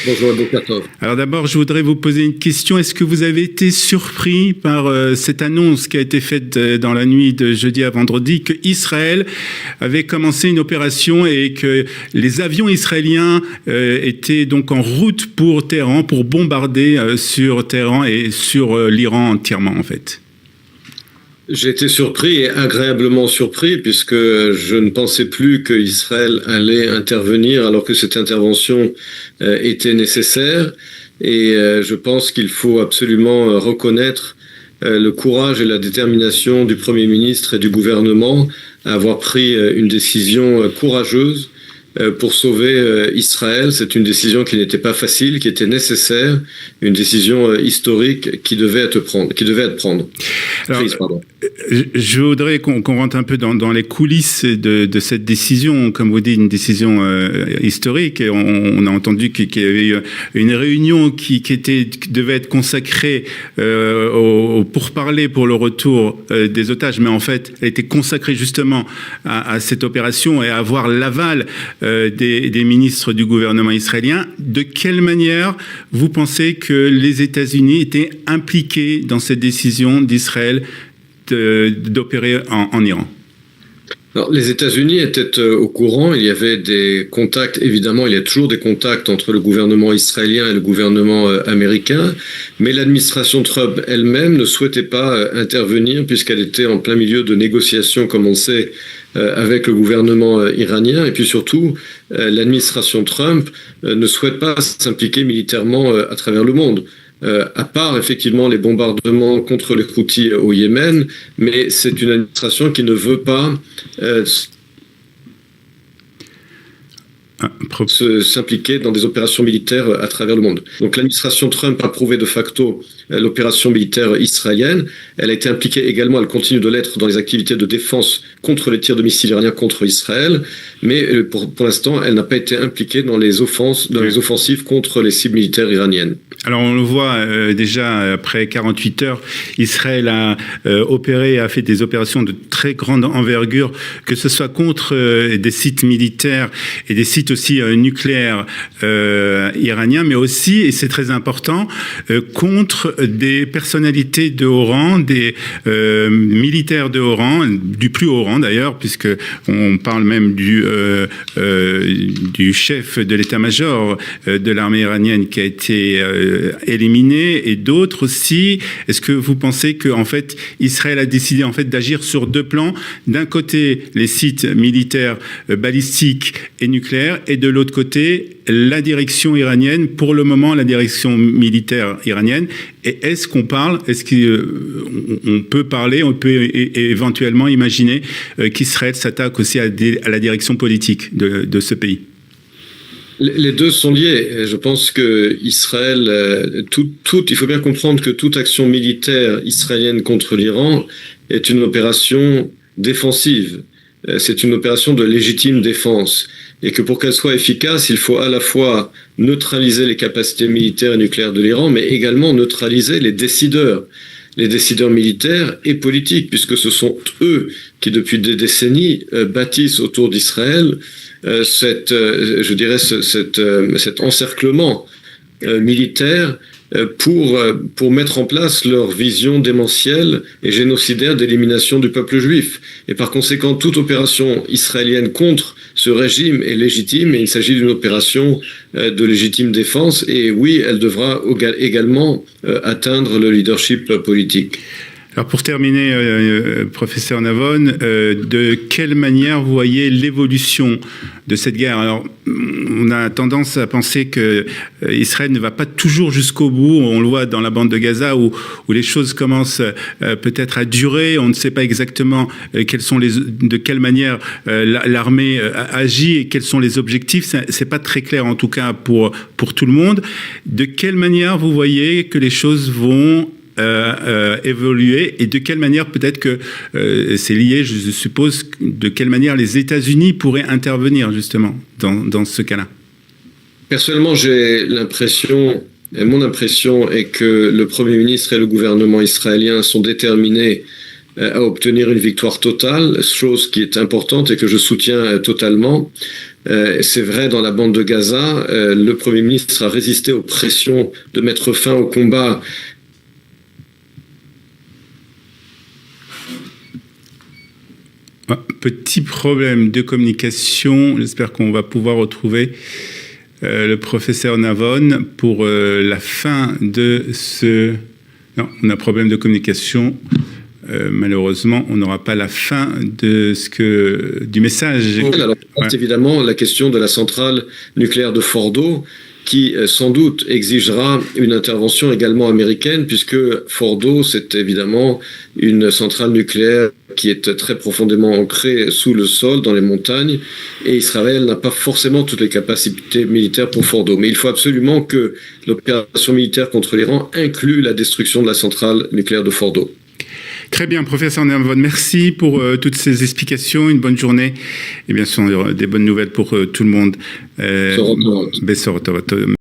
Bonjour Abou-Katov. Alors d'abord, je voudrais vous poser une question. Est-ce que vous avez été surpris par cette annonce qui a été faite dans la nuit de jeudi à vendredi que Israël avait commencé une opération et que les avions israéliens étaient donc en route pour Téhéran, pour bombarder sur Téhéran et sur l'Iran entièrement en fait? J'ai été surpris et agréablement surpris puisque je ne pensais plus qu'Israël allait intervenir alors que cette intervention était nécessaire. Et je pense qu'il faut absolument reconnaître le courage et la détermination du Premier ministre et du gouvernement à avoir pris une décision courageuse pour sauver Israël. C'est une décision qui n'était pas facile, qui était nécessaire, une décision historique qui devait être prise. Alors, je voudrais qu'on rentre un peu dans les coulisses de cette décision, comme vous dites, une décision historique. Et on a entendu qu'il y avait eu une réunion qui devait être consacrée au pourparlers pour le retour des otages, mais en fait, elle était consacrée justement à cette opération et à avoir l'aval des ministres du gouvernement israélien. De quelle manière vous pensez que les États-Unis étaient impliqués dans cette décision d'Israël d'opérer en Iran? Alors, les États-Unis étaient au courant. Il y avait des contacts, évidemment, il y a toujours des contacts entre le gouvernement israélien et le gouvernement américain, mais l'administration Trump elle-même ne souhaitait pas intervenir puisqu'elle était en plein milieu de négociations, comme on sait, avec le gouvernement iranien. Et puis surtout, l'administration Trump ne souhaite pas s'impliquer militairement à travers le monde. À part effectivement les bombardements contre les Houthis au Yémen, mais c'est une administration qui ne veut pas s'impliquer dans des opérations militaires à travers le monde. Donc l'administration Trump a approuvé de facto l'opération militaire israélienne. Elle a été impliquée également, elle continue de l'être dans les activités de défense contre les tirs de missiles iraniens contre Israël, mais pour l'instant, elle n'a pas été impliquée dans les offensives contre les cibles militaires iraniennes. Alors on le voit déjà après 48 heures, Israël a opéré, a fait des opérations de très grande envergure, que ce soit contre des sites militaires et des sites aussi nucléaires iraniens, mais aussi, et c'est très important, contre des personnalités de haut rang, des militaires de haut rang, du plus haut rang d'ailleurs, puisque on parle même du chef de l'état-major de l'armée iranienne qui a été éliminé, et d'autres aussi. Est-ce que vous pensez que en fait Israël a décidé en fait d'agir sur deux plans, d'un côté les sites militaires balistiques et nucléaires, et de l'autre côté la direction iranienne, pour le moment la direction militaire iranienne? Et est-ce qu'on peut parler, on peut éventuellement imaginer qu'Israël s'attaque aussi à la direction politique de ce pays? Les deux sont liés. Je pense que Israël, il faut bien comprendre que toute action militaire israélienne contre l'Iran est une opération défensive. C'est une opération de légitime défense. Et que pour qu'elle soit efficace, il faut à la fois neutraliser les capacités militaires et nucléaires de l'Iran, mais également neutraliser les décideurs militaires et politiques, puisque ce sont eux qui, depuis des décennies, bâtissent autour d'Israël cet encerclement militaire pour mettre en place leur vision démentielle et génocidaire d'élimination du peuple juif. Et par conséquent, toute opération israélienne contre ce régime est légitime, et il s'agit d'une opération de légitime défense, et oui, elle devra également atteindre le leadership politique. Alors pour terminer, professeur Navon, de quelle manière vous voyez l'évolution de cette guerre? Alors, on a tendance à penser que Israël ne va pas toujours jusqu'au bout. On le voit dans la bande de Gaza où les choses commencent peut-être à durer. On ne sait pas exactement de quelle manière l'armée agit et quels sont les objectifs. C'est pas très clair en tout cas pour tout le monde. De quelle manière vous voyez que les choses vont évoluer, et de quelle manière peut-être que c'est lié, je suppose, de quelle manière les États-Unis pourraient intervenir justement dans ce cas-là? Personnellement, mon impression est que le Premier ministre et le gouvernement israélien sont déterminés à obtenir une victoire totale, chose qui est importante et que je soutiens totalement. C'est vrai dans la bande de Gaza, le Premier ministre a résisté aux pressions de mettre fin au combat. Petit problème de communication, j'espère qu'on va pouvoir retrouver le professeur Navon pour la fin de ce... Non, on a un problème de communication. Malheureusement, on n'aura pas la fin de du message. Alors, évidemment, la question de la centrale nucléaire de Fordo, qui sans doute exigera une intervention également américaine, puisque Fordo, c'est évidemment une centrale nucléaire qui est très profondément ancrée sous le sol, dans les montagnes, et Israël n'a pas forcément toutes les capacités militaires pour Fordo. Mais il faut absolument que l'opération militaire contre l'Iran inclue la destruction de la centrale nucléaire de Fordo. Très bien, professeur Navon, merci pour toutes ces explications. Une bonne journée et bien sûr des bonnes nouvelles pour tout le monde.